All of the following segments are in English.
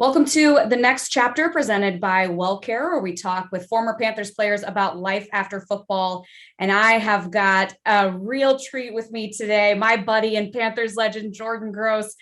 Welcome to the next chapter presented by Wellcare, where we talk with former Panthers players about life after football. And I have got a real treat with me today, my buddy and Panthers legend, Jordan Gross.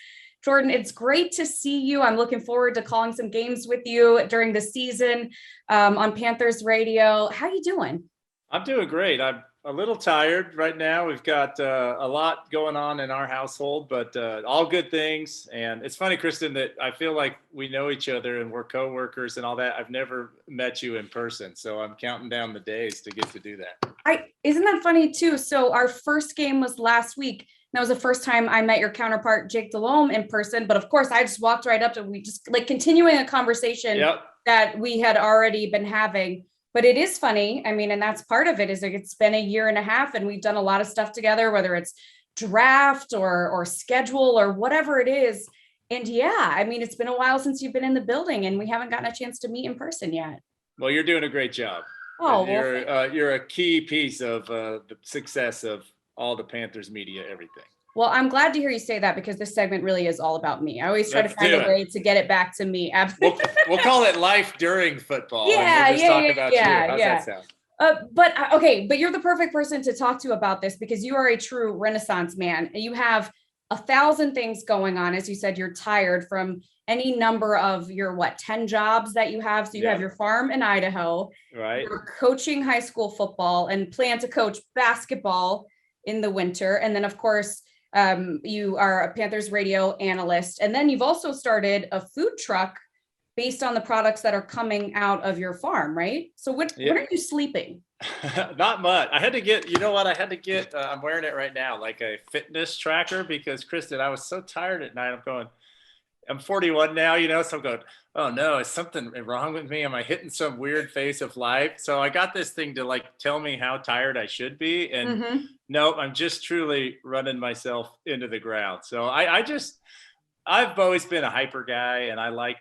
Jordan, it's great to see you. I'm looking forward to calling some games with you during the season on Panthers radio. How you doing? I'm doing great. I'm a little tired right now. We've got a lot going on in our household, but all good things. And it's funny, Kristen, that I feel like we know each other and we're coworkers and all that. I've never met you in person, so I'm counting down the days to get to do that. Isn't that funny too? So our first game was last week. That was the first time I met your counterpart, Jake Delhomme, in person. But of course, I just walked right up to we just like continuing a conversation that we had already been having. But it is funny. I mean, and that's part of it is like it's been a year and a half and we've done a lot of stuff together, whether it's draft or schedule or whatever it is. And yeah, I mean, it's been a while since you've been in the building and we haven't gotten a chance to meet in person yet. Well, you're doing a great job. Oh, you're a key piece of the success of all the Panthers media, everything. Well, I'm glad to hear you say that because this segment really is all about me. I always try to find a way to get it back to me. We'll call it life during football. Yeah, and we'll just talk about you. How's that sound? But you're the perfect person to talk to about this because you are a true Renaissance man. You have 1,000 things going on. As you said, you're tired from any number of your 10 jobs that you have. So you have your farm in Idaho, right? You're coaching high school football and plan to coach basketball in the winter. And then of course, you are a Panthers radio analyst. And then you've also started a food truck based on the products that are coming out of your farm, right? So when are you sleeping? Not much. I had to get, I'm wearing it right now, like a fitness tracker because Kristen, I was so tired at night. I'm 41 now, so I'm going, oh no, is something wrong with me? Am I hitting some weird phase of life? So I got this thing to tell me how tired I should be. And no, I'm just truly running myself into the ground. So I've always been a hyper guy and I like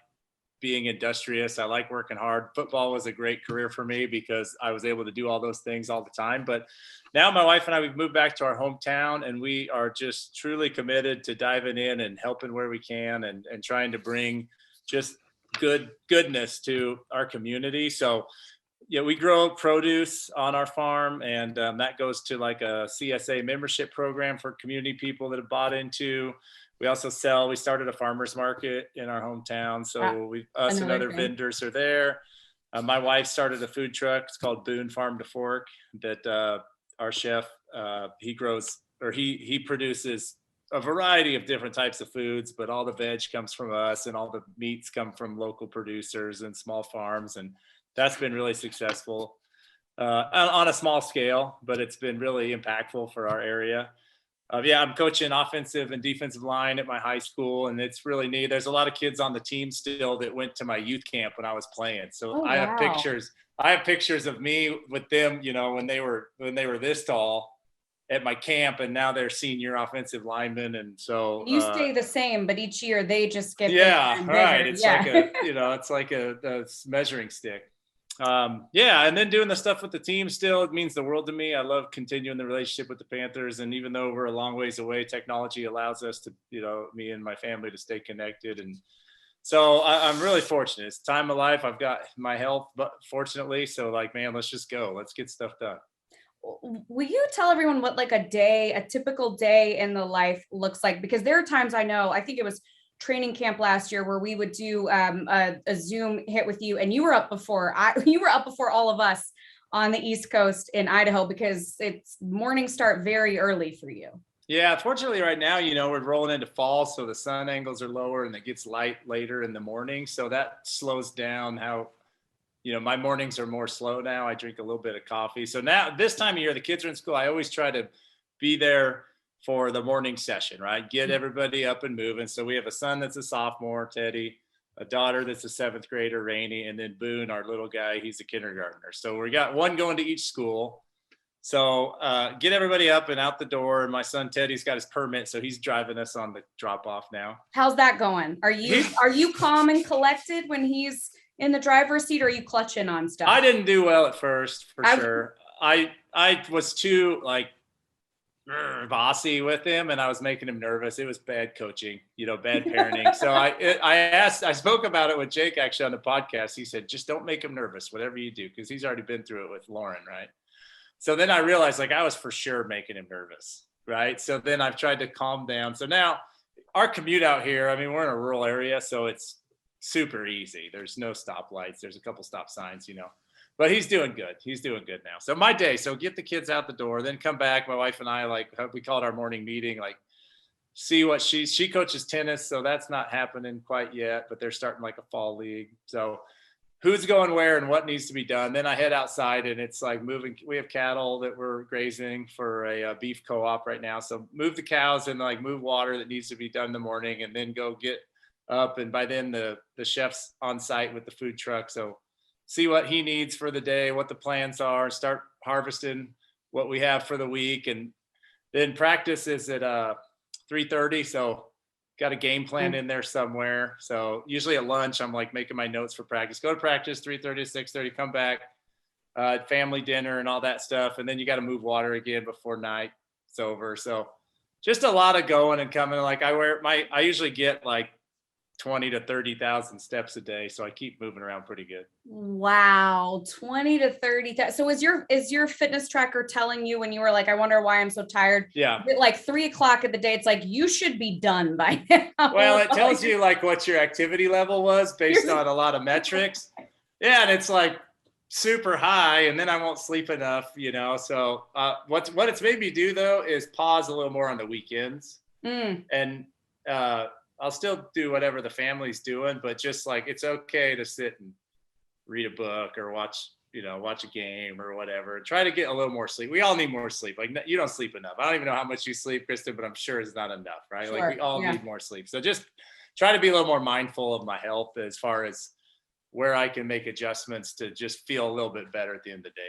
being industrious. I like working hard. Football was a great career for me because I was able to do all those things all the time. But now my wife and I, we've moved back to our hometown and we are just truly committed to diving in and helping where we can and trying to bring just goodness to our community. So we grow produce on our farm and that goes to like a CSA membership program for community people that have bought into. We also we started a farmer's market in our hometown. So us and other vendors are there. My wife started a food truck. It's called Boone Farm to Fork that our chef, he produces a variety of different types of foods, but all the veg comes from us and all the meats come from local producers and small farms. And that's been really successful on a small scale, but it's been really impactful for our area. I'm coaching offensive and defensive line at my high school, and it's really neat. There's a lot of kids on the team still that went to my youth camp when I was playing. So I have pictures. I have pictures of me with them, when they were this tall at my camp, and now they're senior offensive linemen. And so you stay the same, but each year they just get right. It's like a measuring stick. And then doing the stuff with the team still, it means the world to me. I love continuing the relationship with the Panthers. And even though we're a long ways away, technology allows us to, me and my family to stay connected. And so I'm really fortunate. It's time of life. I've got my health, but fortunately, so let's just go. Let's get stuff done. Will you tell everyone what a typical day in the life looks like? Because there are times I think it was training camp last year where we would do a Zoom hit with you and you were up before all of us on the East Coast in Idaho because it's morning start very early for you. Yeah, fortunately right now, we're rolling into fall, so the sun angles are lower and it gets light later in the morning. So that slows down how, my mornings are more slow now. I drink a little bit of coffee. So now this time of year, the kids are in school. I always try to be there for the morning session, right? Get everybody up and moving. So we have a son that's a sophomore, Teddy, a daughter that's a 7th grader, Rainey, and then Boone, our little guy, he's a kindergartner. So we got one going to each school. So get everybody up and out the door. And my son Teddy's got his permit, so he's driving us on the drop off now. How's that going? Are you calm and collected when he's in the driver's seat, or are you clutching on stuff? I didn't do well at first, for sure. I was too bossy with him, and I was making him nervous. It was bad coaching, bad parenting. So I spoke about it with Jake actually on the podcast. He said, just don't make him nervous, whatever you do, because he's already been through it with Lauren, right? So then I realized like I was for sure making him nervous, right? So then I've tried to calm down. So now our commute out here, I mean, we're in a rural area, so it's super easy. There's no stoplights. There's a couple stop signs, but he's doing good. He's doing good now. So my day, so get the kids out the door, then come back. My wife and I, like, we call it our morning meeting, like see what she coaches tennis. So that's not happening quite yet, but they're starting like a fall league. So who's going where and what needs to be done. Then I head outside and it's like moving. We have cattle that we're grazing for a beef co-op right now. So move the cows and like move water that needs to be done in the morning, and then go get up. And by then the chef's on site with the food truck. So see what he needs for the day, what the plans are, start harvesting what we have for the week. And then practice is at 3:30. So got a game plan in there somewhere. So usually at lunch, I'm like making my notes for practice, go to practice 3:30 to 6:30, come back, family dinner and all that stuff. And then you got to move water again before night it's over. So just a lot of going and coming. Like I usually get like 20 to 30,000 steps a day. So I keep moving around pretty good. Wow. 20 to 30,000. So is your fitness tracker telling you when you were like, I wonder why I'm so tired? Yeah. At like 3 o'clock of the day, it's like, you should be done by now. Well, it tells you like what your activity level was based on a lot of metrics. Yeah. And it's like super high, and then I won't sleep enough, So what it's made me do though, is pause a little more on the weekends. And, I'll still do whatever the family's doing, but just like, it's okay to sit and read a book or watch a game or whatever. Try to get a little more sleep. We all need more sleep. Like, you don't sleep enough. I don't even know how much you sleep, Kristen, but I'm sure it's not enough, right? Sure. Like we all need more sleep. So just try to be a little more mindful of my health as far as where I can make adjustments to just feel a little bit better at the end of the day.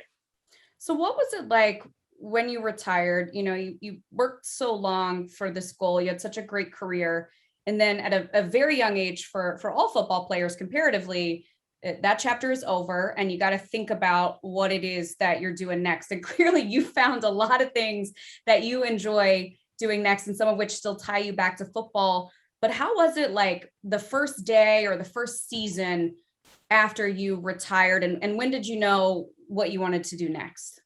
So what was it like when you retired? You worked so long for this goal. You had such a great career. And then at a very young age for all football players comparatively, that chapter is over, and you got to think about what it is that you're doing next. And clearly you found a lot of things that you enjoy doing next, and some of which still tie you back to football. But how was it like the first day or the first season after you retired? And when did you know what you wanted to do next?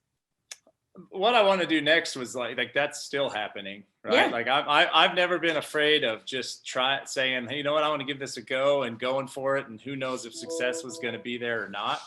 What I want to do next was like that's still happening, right? Yeah. Like I've never been afraid of just saying, hey, you know what, I want to give this a go, and going for it. And who knows if success was going to be there or not.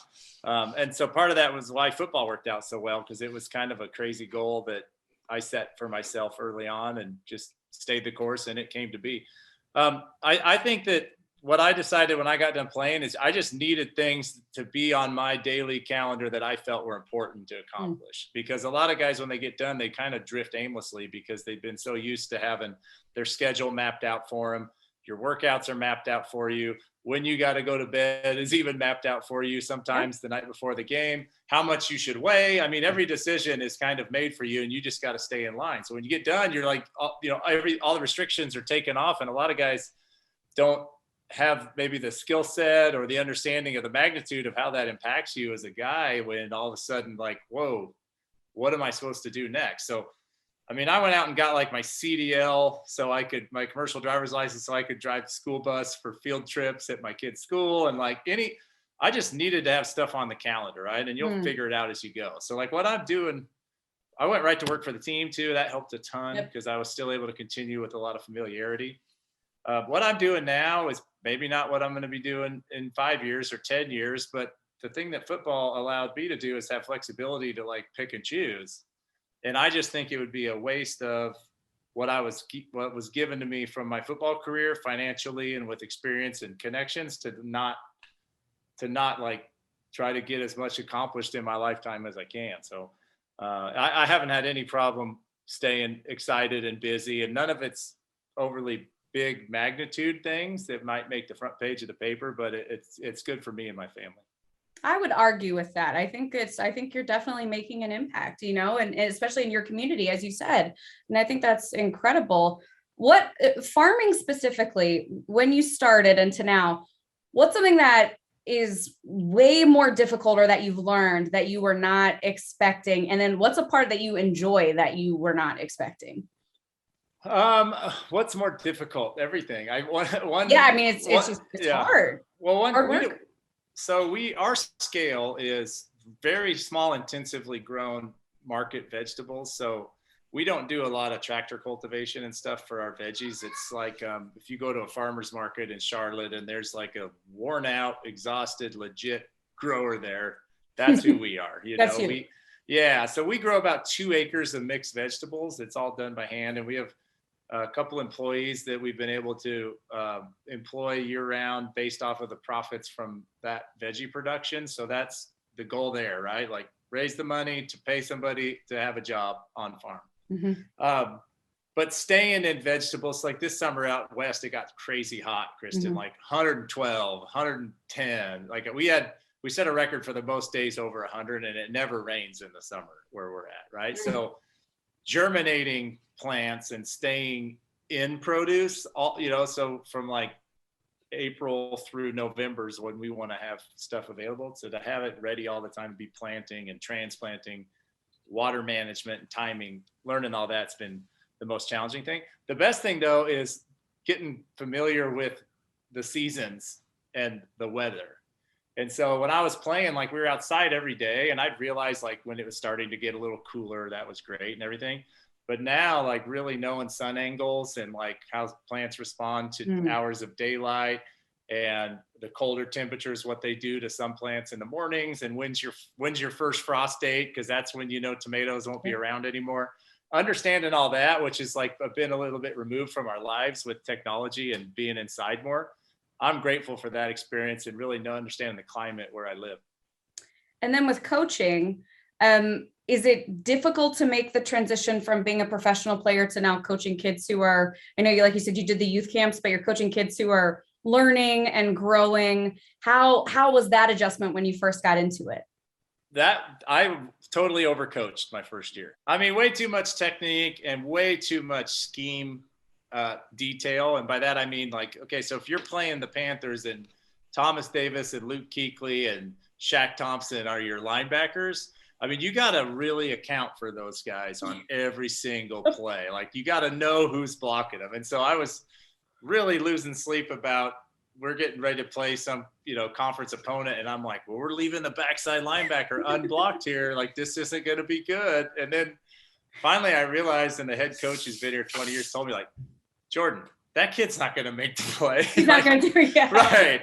And so part of that was why football worked out so well, because it was kind of a crazy goal that I set for myself early on, and just stayed the course, and it came to be. I think that what I decided when I got done playing is I just needed things to be on my daily calendar that I felt were important to accomplish. Because a lot of guys, when they get done, they kind of drift aimlessly because they've been so used to having their schedule mapped out for them. Your workouts are mapped out for you. When you got to go to bed is even mapped out for you, sometimes the night before the game, how much you should weigh. I mean, every decision is kind of made for you, and you just got to stay in line. So when you get done, you're like, all the restrictions are taken off. And a lot of guys don't have maybe the skill set or the understanding of the magnitude of how that impacts you as a guy, when all of a sudden, like, whoa, what am I supposed to do next? So, I mean, I went out and got like my CDL my commercial driver's license, so I could drive the school bus for field trips at my kid's school. And like I just needed to have stuff on the calendar, right? And you'll figure it out as you go. So like what I'm doing, I went right to work for the team too. That helped a ton because I was still able to continue with a lot of familiarity. What I'm doing now is maybe not what I'm going to be doing in 5 years or 10 years, but the thing that football allowed me to do is have flexibility to like pick and choose. And I just think it would be a waste of what was given to me from my football career financially and with experience and connections to not like try to get as much accomplished in my lifetime as I can. So I haven't had any problem staying excited and busy, and none of it's overly big magnitude things that might make the front page of the paper, but it's good for me and my family. I would argue with that. I think you're definitely making an impact, and especially in your community, as you said. And I think that's incredible. What farming specifically, when you started and to now, what's something that is way more difficult or that you've learned that you were not expecting? And then what's a part that you enjoy that you were not expecting? What's more difficult? Everything. Yeah, I mean, it's hard. Well, hard work. Our scale is very small, intensively grown market vegetables. So we don't do a lot of tractor cultivation and stuff for our veggies. It's like if you go to a farmer's market in Charlotte and there's like a worn out, exhausted, legit grower there, that's who we are. That's you. So we grow about 2 acres of mixed vegetables. It's all done by hand, and we have a couple employees that we've been able to employ year round based off of the profits from that veggie production. So that's the goal there, right? Like raise the money to pay somebody to have a job on farm. Mm-hmm. But staying in vegetables, like this summer out west, it got crazy hot, Kristen, like 112, 110. Like we set a record for the most days over 100, and it never rains in the summer where we're at, right? Mm-hmm. So germinating plants and staying in produce, so from like April through November is when we want to have stuff available. So to have it ready all the time, to be planting and transplanting, water management and timing, learning all that's been the most challenging thing. The best thing though is getting familiar with the seasons and the weather. And so when I was playing, like we were outside every day, and I'd realize like when it was starting to get a little cooler, that was great and everything. But now like really knowing sun angles and like how plants respond to hours of daylight and the colder temperatures, what they do to some plants in the mornings, and when's your first frost date, because that's when tomatoes won't be around anymore. Understanding all that, which is like been a little bit removed from our lives with technology and being inside more. I'm grateful for that experience and really understanding the climate where I live. And then with coaching, is it difficult to make the transition from being a professional player to now coaching kids who are, I know like you said, you did the youth camps, but you're coaching kids who are learning and growing. How was that adjustment when you first got into it? That I totally overcoached my first year. I mean, way too much technique and way too much scheme detail. And by that, I mean like, okay, so if you're playing the Panthers and Thomas Davis and Luke Kuechly and Shaq Thompson are your linebackers, I mean, you got to really account for those guys on every single play. Like you got to know who's blocking them. And so I was really losing sleep about, we're getting ready to play some, conference opponent. And I'm like, well, we're leaving the backside linebacker unblocked here. Like this isn't going to be good. And then finally I realized, and the head coach who's been here 20 years told me like, Jordan, that kid's not going to make the play. He's not going to do it yet. Right.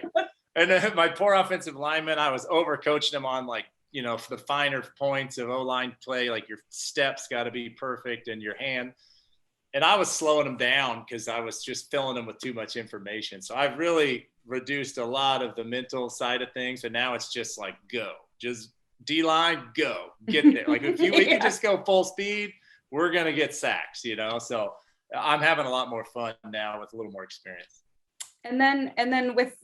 And then my poor offensive lineman, I was overcoaching him on like, for the finer points of O-line play, like your steps got to be perfect and your hand. And I was slowing them down because I was just filling them with too much information. So I've really reduced a lot of the mental side of things. And now it's just like, go, just D-line, go, get there. Like if we can just go full speed, we're going to get sacks, So I'm having a lot more fun now with a little more experience. And then with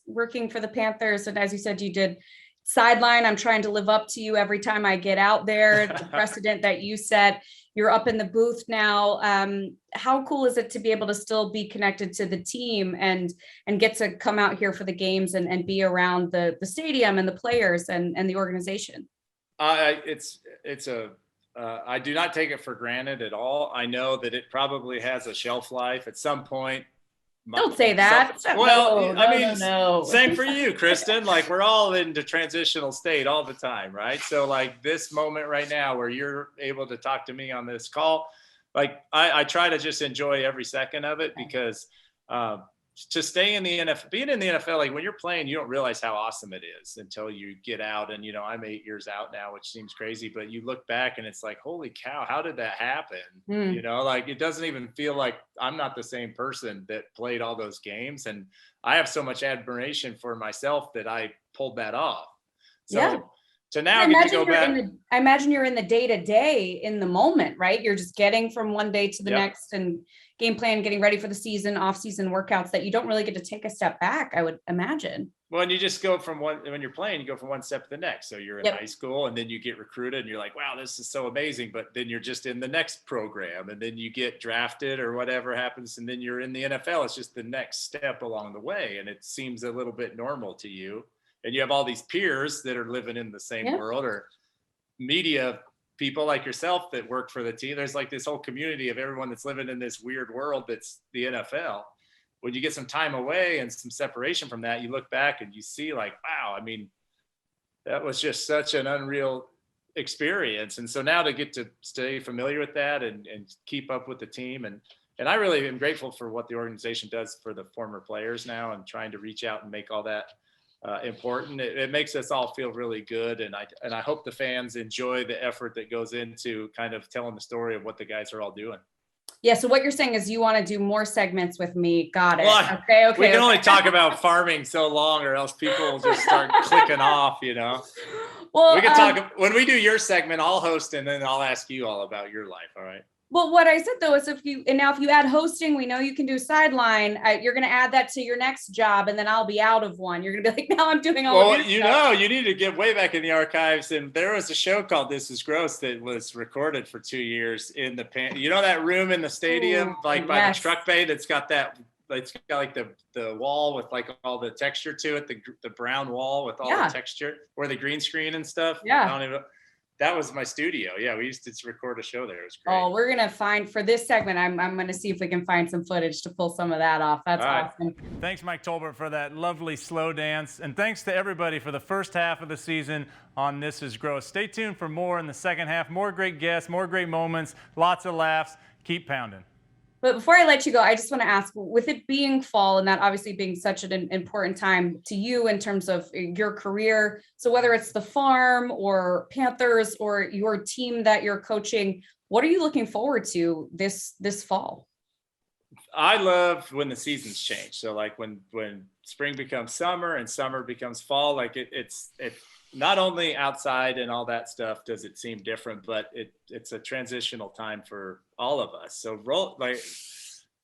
working for the Panthers, and as you said, you did sideline. I'm trying to live up to you every time I get out there. The precedent that you set, you're up in the booth now. How cool is it to be able to still be connected to the team and get to come out here for the games and be around the stadium and the players and the organization? I do not take it for granted at all. I know that it probably has a shelf life at some point. Don't say that. No. Same for you, Kristen. Like we're all into transitional state all the time, right? So like this moment right now where you're able to talk to me on this call, like I try to just enjoy every second of it because to stay in the NFL, being in the NFL, like when you're playing, you don't realize how awesome it is until you get out. And, I'm 8 years out now, which seems crazy, but you look back and it's like, holy cow, how did that happen? Like it doesn't even feel like I'm not the same person that played all those games. And I have so much admiration for myself that I pulled that off. So now I get to go back. I imagine you're in the day-to-day in the moment, right? You're just getting from one day to the next and game plan, getting ready for the season, off-season workouts that you don't really get to take a step back, I would imagine. Well, and you just go from when you're playing, you go from one step to the next. So you're in high school and then you get recruited and you're like, wow, this is so amazing. But then you're just in the next program and then you get drafted or whatever happens. And then you're in the NFL. It's just the next step along the way. And it seems a little bit normal to you. and you have all these peers that are living in the same world, or media people like yourself that work for the team. There's like this whole community of everyone that's living in this weird world that's the NFL. When you get some time away and some separation from that, you look back and you see like, wow, I mean, that was just such an unreal experience. And so now to get to stay familiar with that and keep up with the team. And I really am grateful for what the organization does for the former players now, and trying to reach out and make all that important. It makes us all feel really good. And I hope the fans enjoy the effort that goes into kind of telling the story of what the guys are all doing. Yeah. So what you're saying is you want to do more segments with me. Got it. Well, okay. We can only talk about farming so long, or else people will just start clicking off, you know. Well, we can talk when we do your segment. I'll host, and then I'll ask you all about your life. All right. Well, what I said though is if you add hosting, we know you can do sideline. You're going to add that to your next job, and then I'll be out of one. You're going to be like, now I'm doing all of this stuff. Know, you need to get way back in the archives. And there was a show called This Is Gross that was recorded for 2 years in the that room in the stadium, by the truck bay that's got that. It's got like the wall with like all the texture to it, the brown wall with all the texture, or the green screen and stuff. Yeah. That was my studio. Yeah, we used to record a show there. It was great. Oh, we're gonna find for this segment. I'm gonna see if we can find some footage to pull some of that off. That's awesome. Thanks, Mike Tolbert, for that lovely slow dance, and thanks to everybody for the first half of the season on This Is Gross. Stay tuned for more in the second half. More great guests, more great moments, lots of laughs. Keep pounding. But before I let you go, I just want to ask, with it being fall and that obviously being such an important time to you in terms of your career, so whether it's the farm or Panthers or your team that you're coaching, what are you looking forward to this fall? I love when the seasons change. So like when spring becomes summer and summer becomes fall, like it's not only outside and all that stuff does it seem different, but it's a transitional time for all of us. So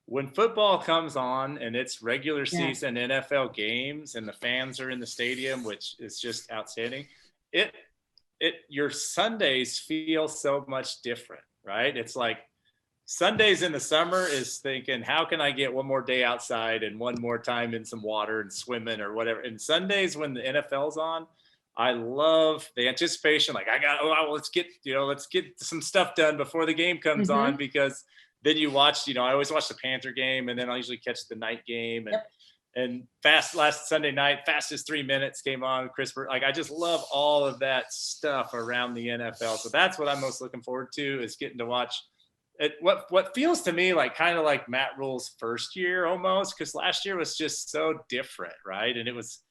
when football comes on and it's regular season NFL games and the fans are in the stadium, which is just outstanding, your Sundays feel so much different, right? It's like Sundays in the summer is thinking, how can I get one more day outside and one more time in some water and swimming or whatever. And Sundays when the NFL's on, I love the anticipation. Like let's get some stuff done before the game comes on, because then you watch, I always watch the Panther game, and then I'll usually catch the night game. And last Sunday night, Fastest 3 Minutes came on. Like, I just love all of that stuff around the NFL. So that's what I'm most looking forward to, is getting to watch it. What feels to me like kind of like Matt Rule's first year almost, because last year was just so different, right? And it was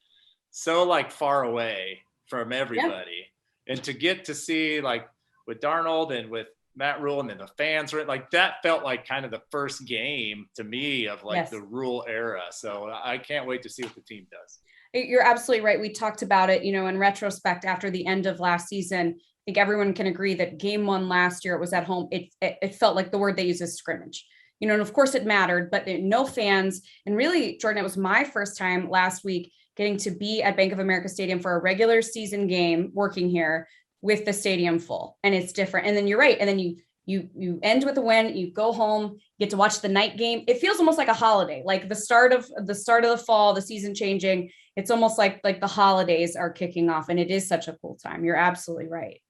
so like far away from everybody. And to get to see like with Darnold and with Matt Rule, and then the fans were like, that felt like kind of the first game to me of like the Rule era. So I can't wait to see what the team does. You're absolutely right. We talked about it, in retrospect after the end of last season. I think everyone can agree that game one last year, it was at home. It felt like the word they use is scrimmage, and of course it mattered, but no fans. And really, Jordan, it was my first time last week getting to be at Bank of America Stadium for a regular season game, working here with the stadium full, and it's different. And then you're right. And then you end with a win, you go home, you get to watch the night game. It feels almost like a holiday, like the start of the fall, the season changing. It's almost like the holidays are kicking off, and it is such a cool time. You're absolutely right.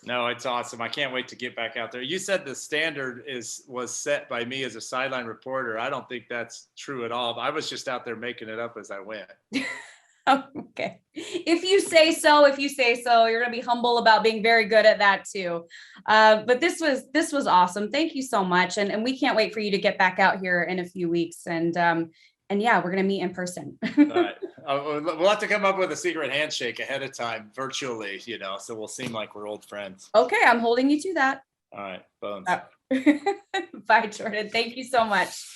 No, it's awesome. I can't wait to get back out there. You said the standard was set by me as a sideline reporter. I don't think that's true at all. I was just out there making it up as I went. Okay. If you say so, you're going to be humble about being very good at that too. But this was awesome. Thank you so much. And we can't wait for you to get back out here in a few weeks. And yeah, we're going to meet in person. All right. We'll have to come up with a secret handshake ahead of time virtually, so we'll seem like we're old friends. Okay. I'm holding you to that. All right. Bones. Bye, Jordan. Thank you so much.